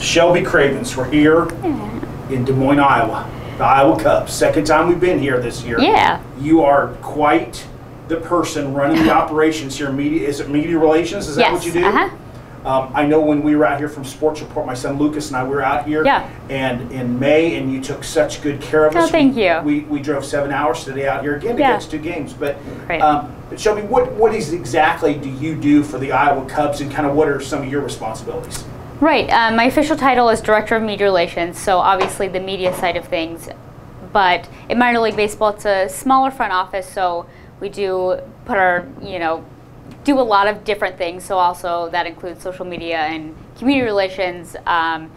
Shelby Cravens, we're here in Des Moines, Iowa. The Iowa Cubs. Second time we've been here this year. Yeah. You are quite the person running the operations here. Media, is it media relations? Is that what you do? I know when we were out here from Sports Report, my son Lucas and I were out here and in May, and you took such good care of us. Oh, thank you. We drove 7 hours today out here again to catch 2 games. But Shelby, what exactly do you do for the Iowa Cubs, and kind of what are some of your responsibilities? Right. My official title is Director of Media Relations, so obviously the media side of things. But in minor league baseball, it's a smaller front office, so we do put our, do a lot of different things. So also that includes social media and community relations, and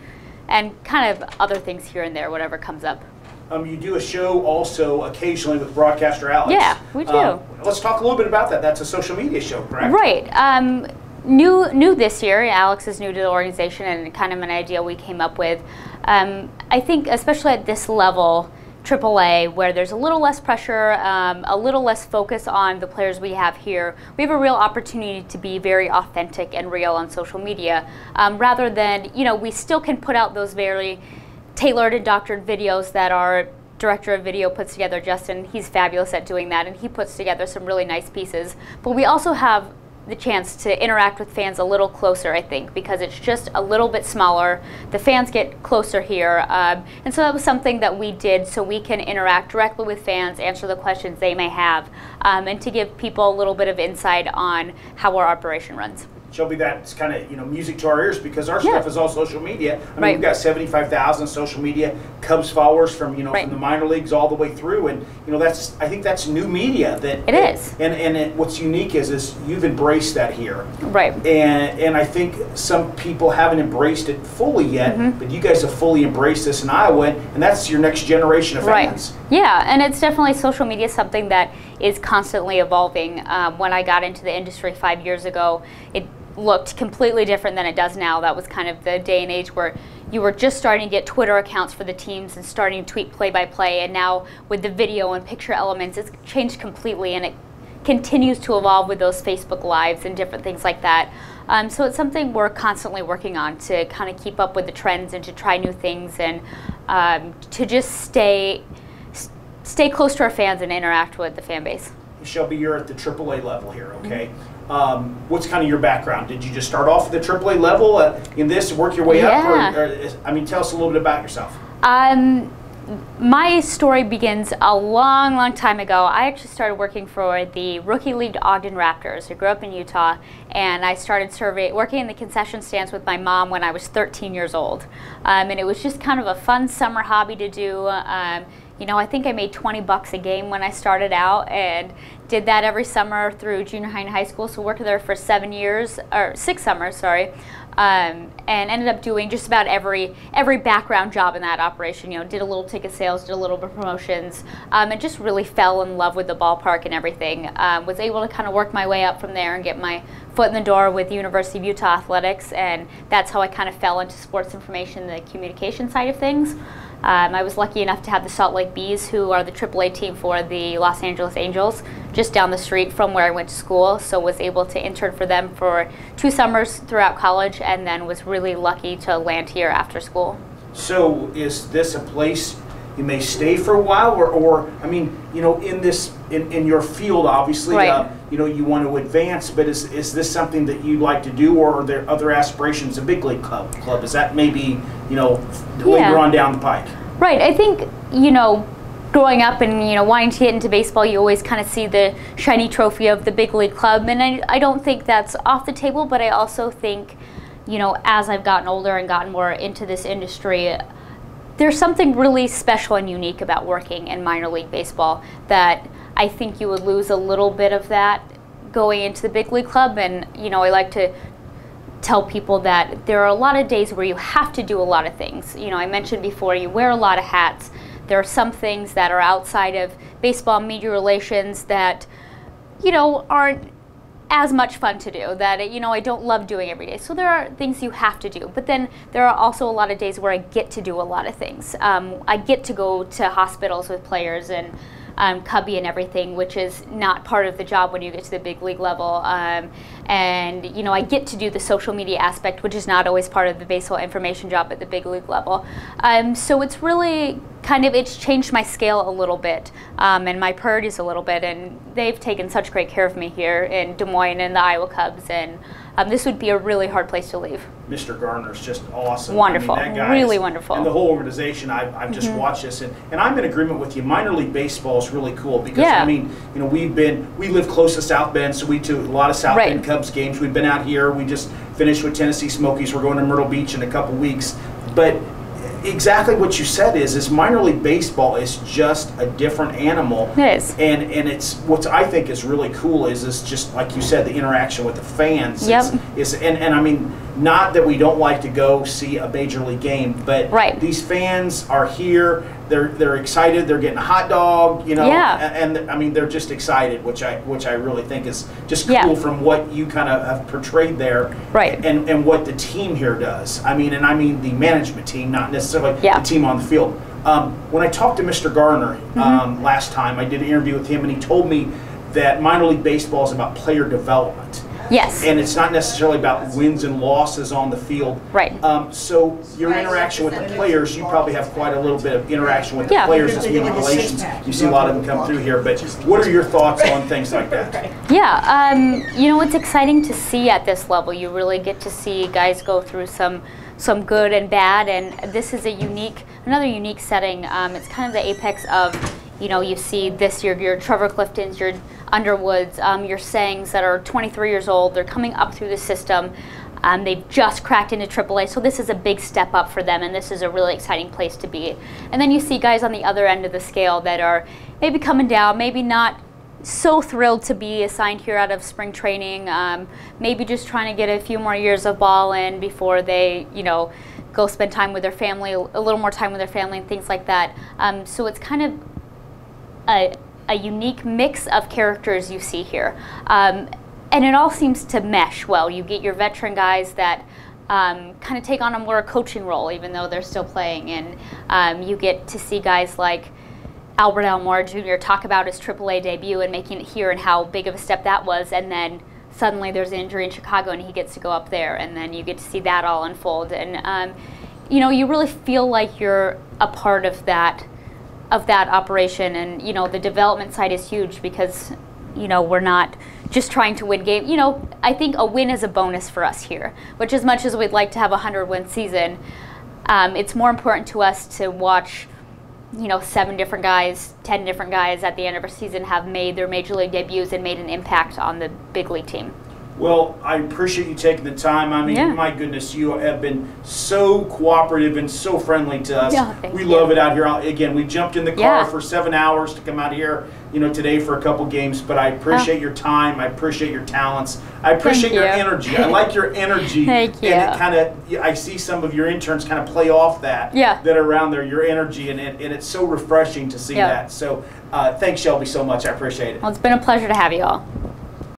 kind of other things here and there, whatever comes up. You do a show also occasionally with broadcaster Alex. Yeah, we do. Let's talk a little bit about that. That's a social media show, correct? Right. New this year. Alex is new to the organization, and kind of an idea we came up with. I think especially at this level, AAA, where there's a little less pressure, a little less focus on the players we have here, we have a real opportunity to be very authentic and real on social media, rather than, we still can put out those very tailored and doctored videos that our director of video puts together, Justin. He's fabulous at doing that, and he puts together some really nice pieces. But we also have the chance to interact with fans a little closer, I think, because it's just a little bit smaller. The fans get closer here, and so that was something that we did so we can interact directly with fans, answer the questions they may have, and to give people a little bit of insight on how our operation runs. Shelby, that's kind of music to our ears, because our stuff is all social media. I mean, we've got 75,000 social media Cubs followers from from the minor leagues all the way through, and I think that's new media. That it is. And what's unique is you've embraced that here. Right. And I think some people haven't embraced it fully yet, but you guys have fully embraced this in Iowa, and that's your next generation of fans. Yeah, and it's definitely social media, something that is constantly evolving. When I got into the industry 5 years ago, it looked completely different than it does now. That was kind of the day and age where you were just starting to get Twitter accounts for the teams and starting to tweet play-by-play, and now with the video and picture elements, it's changed completely, and it continues to evolve with those Facebook Lives and different things like that. So it's something we're constantly working on to kind of keep up with the trends and to try new things, and to just stay close to our fans and interact with the fan base. Shelby, you're at the AAA level here, okay? What's kind of your background? Did you just start off at the AAA level in this and work your way up? I mean, tell us a little bit about yourself. My story begins a long, long time ago. I actually started working for the Rookie League Ogden Raptors. I grew up in Utah, and I started working in the concession stands with my mom when I was 13 years old. And it was just kind of a fun summer hobby to do. I think I made 20 bucks a game when I started out, and did that every summer through junior high and high school. So worked there for 6 summers, sorry, and ended up doing just about every background job in that operation. Did a little ticket sales, did a little bit of promotions, and just really fell in love with the ballpark and everything. Was able to kind of work my way up from there and get my foot in the door with the University of Utah Athletics, and that's how I kind of fell into sports information, the communication side of things. I was lucky enough to have the Salt Lake Bees, who are the AAA team for the Los Angeles Angels, just down the street from where I went to school, so was able to intern for them for 2 summers throughout college, and then was really lucky to land here after school. So is this a place you may stay for a while, or I mean, in your field, obviously, you want to advance, but is this something that you'd like to do, or are there other aspirations, a big league club? Is that maybe, later on down the pike? Right. I think, growing up and, wanting to get into baseball, you always kind of see the shiny trophy of the big league club, and I don't think that's off the table, but I also think, as I've gotten older and gotten more into this industry, there's something really special and unique about working in minor league baseball that I think you would lose a little bit of that going into the big league club. And I like to tell people that there are a lot of days where you have to do a lot of things. I mentioned before, you wear a lot of hats. There are some things that are outside of baseball media relations that aren't as much fun to do, that I don't love doing every day. So there are things you have to do, but then there are also a lot of days where I get to do a lot of things. I get to go to hospitals with players and cubby and everything, which is not part of the job when you get to the big league level. And you know, I get to do the social media aspect, which is not always part of the baseball information job at the big league level. So it's really it's changed my scale a little bit, and my priorities a little bit, and they've taken such great care of me here in Des Moines and the Iowa Cubs, and this would be a really hard place to leave. Mr. Garner's just awesome. Wonderful, I mean, that guy really wonderful. And the whole organization, I've just watched this, and I'm in agreement with you. Minor league baseball is really cool because, I mean, you know, we live close to South Bend, so we do a lot of South Bend Cubs games. We've been out here. We just finished with Tennessee Smokies. We're going to Myrtle Beach in a couple weeks. But exactly what you said is minor league baseball is just a different animal. It is. And it's what I think is really cool is just like you said, the interaction with the fans. Yep. And I mean, not that we don't like to go see a major league game, but these fans are here. They're excited. They're getting a hot dog, you know, and I mean they're just excited, which I really think is just cool from what you kind of have portrayed there, and what the team here does. I mean the management team, not necessarily the team on the field. When I talked to Mr. Garner last time, I did an interview with him, and he told me that minor league baseball is about player development. Yes. And it's not necessarily about wins and losses on the field. Right. So your interaction with the players, you probably have quite a little bit of interaction with the players as media relations. You see a lot of them come through here. But what are your thoughts on things like that? Yeah. You know, it's exciting to see at this level. You really get to see guys go through some good and bad, and this is another unique setting. It's kind of the apex of, you know, you see this year your Trevor Cliftons, your Underwoods, your Sangs that are 23 years old. They're coming up through the system. They've just cracked into AAA, so this is a big step up for them, and this is a really exciting place to be. And then you see guys on the other end of the scale that are maybe coming down, maybe not so thrilled to be assigned here out of spring training, maybe just trying to get a few more years of ball in before they, you know, go spend time with their family, a little more time with their family and things like that. So it's kind of a unique mix of characters you see here. And it all seems to mesh well. You get your veteran guys that kind of take on a more coaching role, even though they're still playing. And you get to see guys like Albert Elmore Jr. talk about his AAA debut and making it here and how big of a step that was. And then suddenly there's an injury in Chicago and he gets to go up there. And then you get to see that all unfold. And, you know, you really feel like you're a part of that operation. And, you know, the development side is huge because, you know, we're not just trying to win games. You know, I think a win is a bonus for us here, which as much as we'd like to have a 100-win season, it's more important to us to watch, you know, 7 different guys, 10 different guys at the end of our season have made their major league debuts and made an impact on the big league team. Well, I appreciate you taking the time. I mean, my goodness, you have been so cooperative and so friendly to us. Yeah, we love it out here. Again, we jumped in the car for 7 hours to come out here, you know, today for a couple games. But I appreciate your time. I appreciate your talents. I appreciate your energy. I like your energy. Thank you. And it kind of, I see some of your interns kind of play off that. That are around there, your energy, and it's so refreshing to see that. So thanks, Shelby, so much. I appreciate it. Well, it's been a pleasure to have you all.